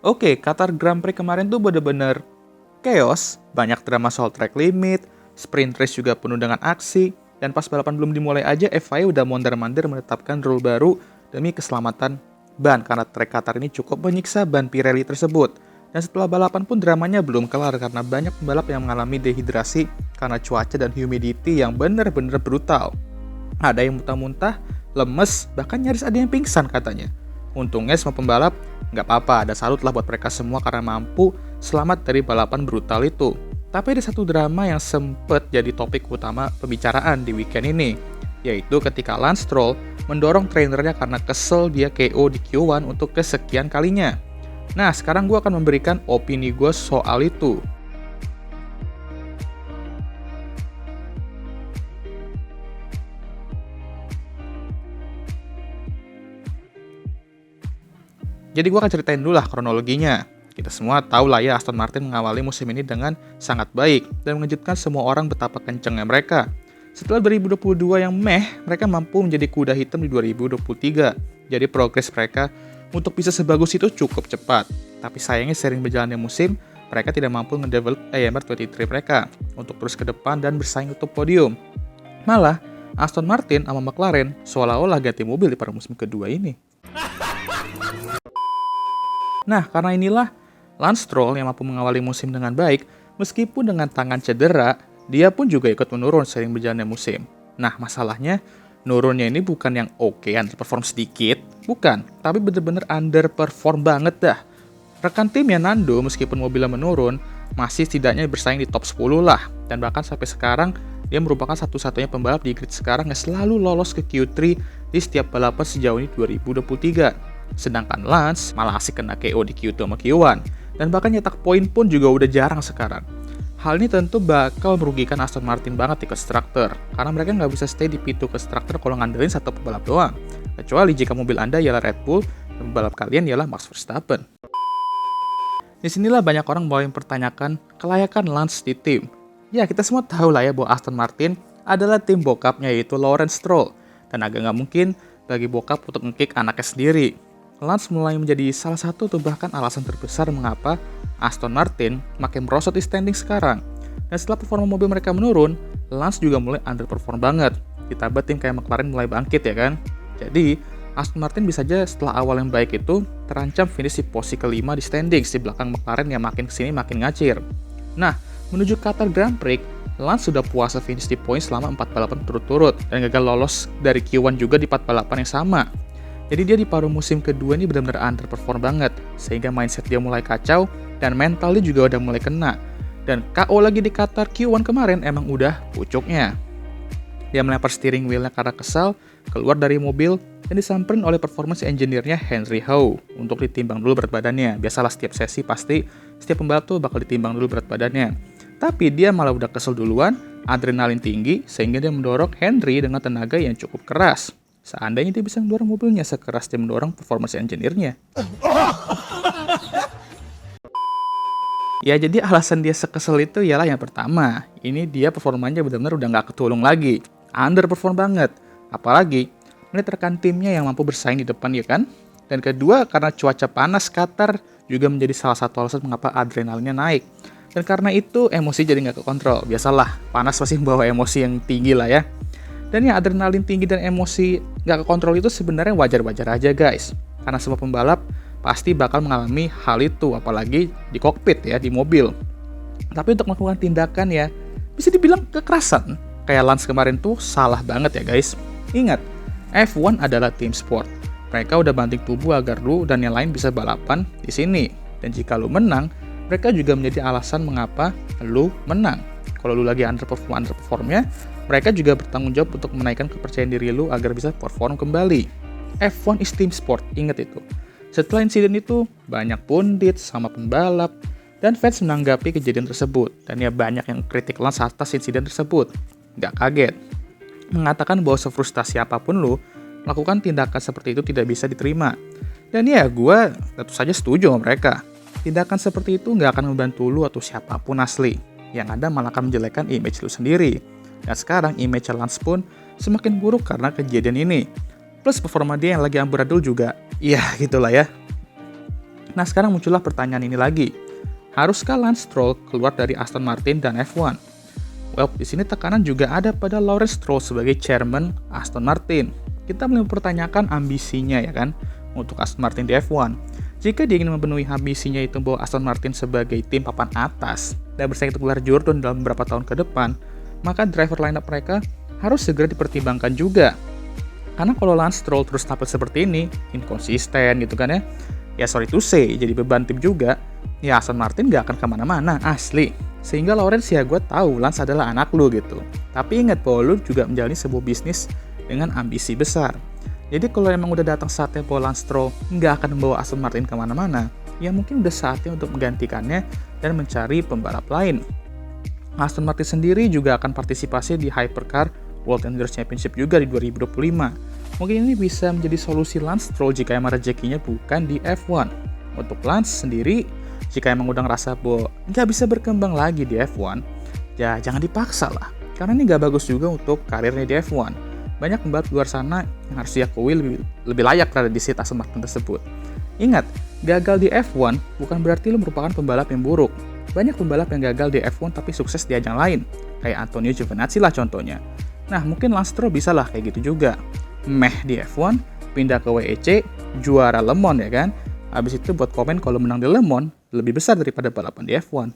Oke, Qatar Grand Prix kemarin tuh bener-bener chaos, banyak drama soal track limit, sprint race juga penuh dengan aksi, dan pas balapan belum dimulai aja FIA udah mondar-mandir menetapkan rule baru demi keselamatan ban karena track Qatar ini cukup menyiksa ban Pirelli tersebut. Dan setelah balapan pun dramanya belum kelar karena banyak pembalap yang mengalami dehidrasi karena cuaca dan humidity yang bener-bener brutal. Ada yang muntah-muntah, lemes, bahkan nyaris ada yang pingsan katanya. Untungnya semua pembalap nggak apa-apa, ada salut lah buat mereka semua karena mampu selamat dari balapan brutal itu. Tapi ada satu drama yang sempet jadi topik utama pembicaraan di weekend ini, yaitu ketika Lance Stroll mendorong trainernya karena kesel dia KO di Q1 untuk kesekian kalinya. Nah, sekarang gue akan memberikan opini gue soal itu. Jadi gue akan ceritain dulu lah kronologinya. Kita semua tahu lah ya Aston Martin mengawali musim ini dengan sangat baik dan mengejutkan semua orang betapa kencengnya mereka. Setelah 2022 yang mereka mampu menjadi kuda hitam di 2023. Jadi progres mereka untuk bisa sebagus itu cukup cepat. Tapi sayangnya sering berjalannya musim, mereka tidak mampu ngedevelop AMR 23 mereka untuk terus ke depan dan bersaing untuk podium. Malah, Aston Martin sama McLaren seolah-olah ganti mobil di pada musim kedua ini. Nah, karena inilah Lance Stroll yang mampu mengawali musim dengan baik, meskipun dengan tangan cedera, dia pun juga ikut menurun seiring berjalannya musim. Nah, masalahnya, nurunnya ini bukan yang oke, underperform sedikit, bukan, tapi bener-bener underperform banget dah. Rekan timnya Nando, meskipun mobilnya menurun, masih setidaknya bersaing di top 10 lah, dan bahkan sampai sekarang, dia merupakan satu-satunya pembalap di grid sekarang yang selalu lolos ke Q3 di setiap balapan sejauh ini 2023. Sedangkan Lance malah asik kena KO di Q2 sama Q1, dan bahkan nyetak poin pun juga udah jarang sekarang. Hal ini tentu bakal merugikan Aston Martin banget di konstruktor, karena mereka nggak bisa stay di P2 konstruktor kalau ngandelin satu pembalap doang. Kecuali jika mobil Anda ialah Red Bull, dan pembalap kalian ialah Max Verstappen. Disinilah banyak orang mulai mempertanyakan kelayakan Lance di tim. Ya, kita semua tahu lah ya bahwa Aston Martin adalah tim bokapnya yaitu Lawrence Stroll, dan agak nggak mungkin bagi bokap untuk nge-kick anaknya sendiri. Lance mulai menjadi salah satu atau bahkan alasan terbesar mengapa Aston Martin makin merosot di standing sekarang. Dan setelah performa mobil mereka menurun, Lance juga mulai underperform banget. Ditambah tim kayak McLaren mulai bangkit ya kan. Jadi, Aston Martin bisa aja setelah awal yang baik itu terancam finish di posisi kelima di standings di belakang McLaren yang makin kesini makin ngacir. Nah, menuju Qatar Grand Prix, Lance sudah puasa finish di poin selama 4 balapan turut-turut dan gagal lolos dari Q1 juga di 4 balapan yang sama. Jadi dia di paruh musim kedua ini benar-benar underperform banget, sehingga mindset dia mulai kacau dan mental dia juga udah mulai kena. Dan KO lagi di Qatar Q1 kemarin emang udah pucuknya. Dia melempar steering wheel-nya karena kesal, keluar dari mobil, dan disamperin oleh performance engineer-nya Henry Hou untuk ditimbang dulu berat badannya. Biasalah setiap sesi pasti setiap pembalap tuh bakal ditimbang dulu berat badannya. Tapi dia malah udah kesel duluan, adrenalin tinggi, sehingga dia mendorong Henry dengan tenaga yang cukup keras. Seandainya dia bisa mendorong mobilnya sekeras dia mendorong performance engineer-nya. Ya, jadi alasan dia sekesel itu ialah yang pertama, ini dia performanya benar-benar udah nggak ketulung lagi. Underperform banget. Apalagi, melihat rekan timnya yang mampu bersaing di depan ya kan? Dan kedua, karena cuaca panas Qatar juga menjadi salah satu alasan mengapa adrenalinnya naik. Dan karena itu, emosi jadi nggak kekontrol. Biasalah, panas pasti membawa emosi yang tinggi lah ya. Dan ya adrenalin tinggi dan emosi nggak kekontrol itu sebenarnya wajar-wajar aja guys. Karena semua pembalap pasti bakal mengalami hal itu, apalagi di kokpit ya, di mobil. Tapi untuk melakukan tindakan ya, bisa dibilang kekerasan. Kayak Lance kemarin tuh salah banget ya guys. Ingat, F1 adalah tim sport. Mereka udah banting tubuh agar lu dan yang lain bisa balapan di sini. Dan jika lu menang, mereka juga menjadi alasan mengapa lu menang. Kalau lu lagi underperformnya, mereka juga bertanggung jawab untuk menaikkan kepercayaan diri lu agar bisa perform kembali. F1 is team sport, ingat itu. Setelah insiden itu, banyak pundit sama pembalap dan fans menanggapi kejadian tersebut. Dan ya banyak yang kritik Lance atas insiden tersebut. Gak kaget. Mengatakan bahwa sefrustasi apapun lu, melakukan tindakan seperti itu tidak bisa diterima. Dan ya gue tentu saja setuju sama mereka. Tindakan seperti itu gak akan membantu lu atau siapapun asli. Yang ada malah akan menjelekkan image lu sendiri. Dan sekarang image Lance pun semakin buruk karena kejadian ini. Plus performa dia yang lagi amburadul juga, ya gitulah ya. Nah, sekarang muncullah pertanyaan ini lagi. Haruskah Lance Stroll keluar dari Aston Martin dan F1? Well, di sini tekanan juga ada pada Lawrence Stroll sebagai chairman Aston Martin. Kita mulai mempertanyakan ambisinya ya kan, untuk Aston Martin di F1. Jika dia ingin memenuhi ambisinya itu membawa Aston Martin sebagai tim papan atas dan bersaing untuk gelar Jordan dalam beberapa tahun ke depan, maka driver lineup mereka harus segera dipertimbangkan juga. Karena kalau Lance Stroll terus tampil seperti ini, inkonsisten gitu kan ya sorry to say, jadi beban tim juga, ya Aston Martin gak akan kemana-mana, asli. Sehingga Lawrence ya gue tahu Lance adalah anak lu gitu. Tapi ingat bahwa lu juga menjalani sebuah bisnis dengan ambisi besar. Jadi kalau emang udah datang saatnya bahwa Lance Stroll nggak akan membawa Aston Martin kemana-mana, ya mungkin udah saatnya untuk menggantikannya dan mencari pembalap lain. Aston Martin sendiri juga akan partisipasi di Hypercar World Endurance Championship juga di 2025. Mungkin ini bisa menjadi solusi Lance Stroll jika emang rezekinya bukan di F1. Untuk Lance sendiri, jika emang udah ngerasa bahwa nggak bisa berkembang lagi di F1, ya jangan dipaksa lah. Karena ini nggak bagus juga untuk karirnya di F1. Banyak pembalap luar sana yang harus diakui lebih layak berada di seat Aston Martin tersebut. Ingat, gagal di F1 bukan berarti lo merupakan pembalap yang buruk. Banyak pembalap yang gagal di F1 tapi sukses di ajang lain, kayak Antonio Giovinazzi lah contohnya. Nah, mungkin Lance Stroll bisa lah kayak gitu juga. Meh di F1, pindah ke WEC, juara Le Mans ya kan. Habis itu buat komen kalau menang di Le Mans lebih besar daripada balapan di F1.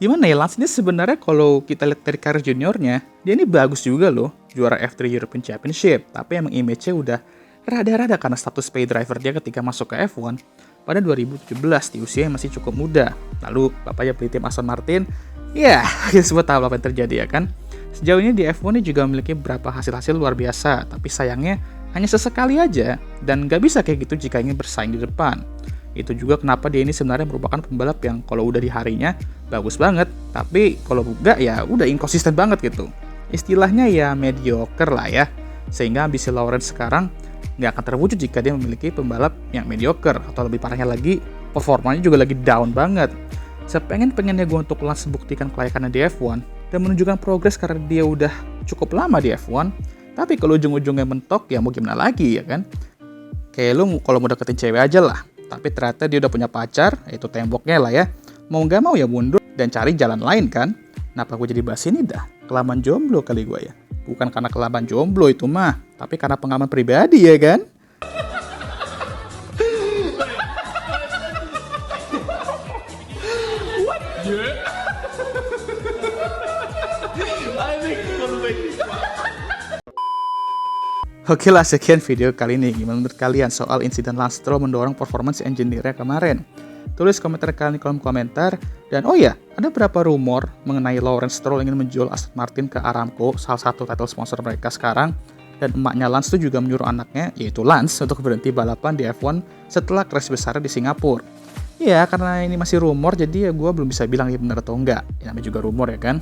Gimana ya, Lance ini sebenarnya kalau kita lihat dari karir juniornya, dia ini bagus juga loh, juara F3 European Championship, tapi emang image-nya udah rada-rada karena status pay driver dia ketika masuk ke F1 pada 2017 di usia yang masih cukup muda. Lalu bapaknya beli tim Aston Martin, ya kita semua tahu apa yang terjadi ya kan. Sejauh ini di F1 ini juga memiliki beberapa hasil-hasil luar biasa, tapi sayangnya hanya sesekali aja, dan gak bisa kayak gitu jika ingin bersaing di depan. Itu juga kenapa dia ini sebenarnya merupakan pembalap yang kalau udah di harinya bagus banget, tapi kalau enggak ya udah inkonsisten banget gitu. Istilahnya ya mediocre lah ya. Sehingga ambisi Lawrence sekarang nggak akan terwujud jika dia memiliki pembalap yang mediocre, atau lebih parahnya lagi, performanya juga lagi down banget. Sepengen-pengennya gue untuk Lance buktikan kelayakannya di F1 dan menunjukkan progres karena dia udah cukup lama di F1, tapi kalau ujung-ujungnya mentok ya mau gimana lagi ya kan. Kayak lu kalau mau deketin cewek aja lah, tapi ternyata dia udah punya pacar, yaitu temboknya lah ya. Mau nggak mau ya mundur dan cari jalan lain kan. Kenapa gue jadi bahas ini dah? Kelamaan jomblo kali gue ya. Bukan karena kelamaan jomblo itu mah, tapi karena pengalaman pribadi ya kan. Oke lah, sekian video kali ini. Gimana menurut kalian soal insiden Lance Stroll mendorong performance engineer-nya kemarin? Tulis komentar kalian di kolom komentar. Dan oh ya, ada beberapa rumor mengenai Lawrence Stroll ingin menjual Aston Martin ke Aramco, salah satu title sponsor mereka sekarang. Dan emaknya Lance itu juga menyuruh anaknya, yaitu Lance, untuk berhenti balapan di F1 setelah crash besar di Singapura. Ya, karena ini masih rumor, jadi ya gue belum bisa bilang ini benar atau enggak. Ya, namanya juga rumor ya kan.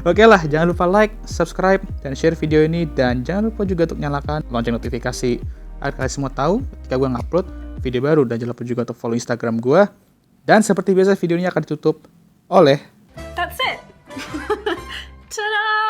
Oke lah, jangan lupa like, subscribe, dan share video ini. Dan jangan lupa juga untuk nyalakan lonceng notifikasi agar kalian semua tahu ketika gue ngupload video baru. Dan jangan lupa juga untuk follow Instagram gue. Dan seperti biasa video ini akan ditutup oleh... That's it! Ta-da!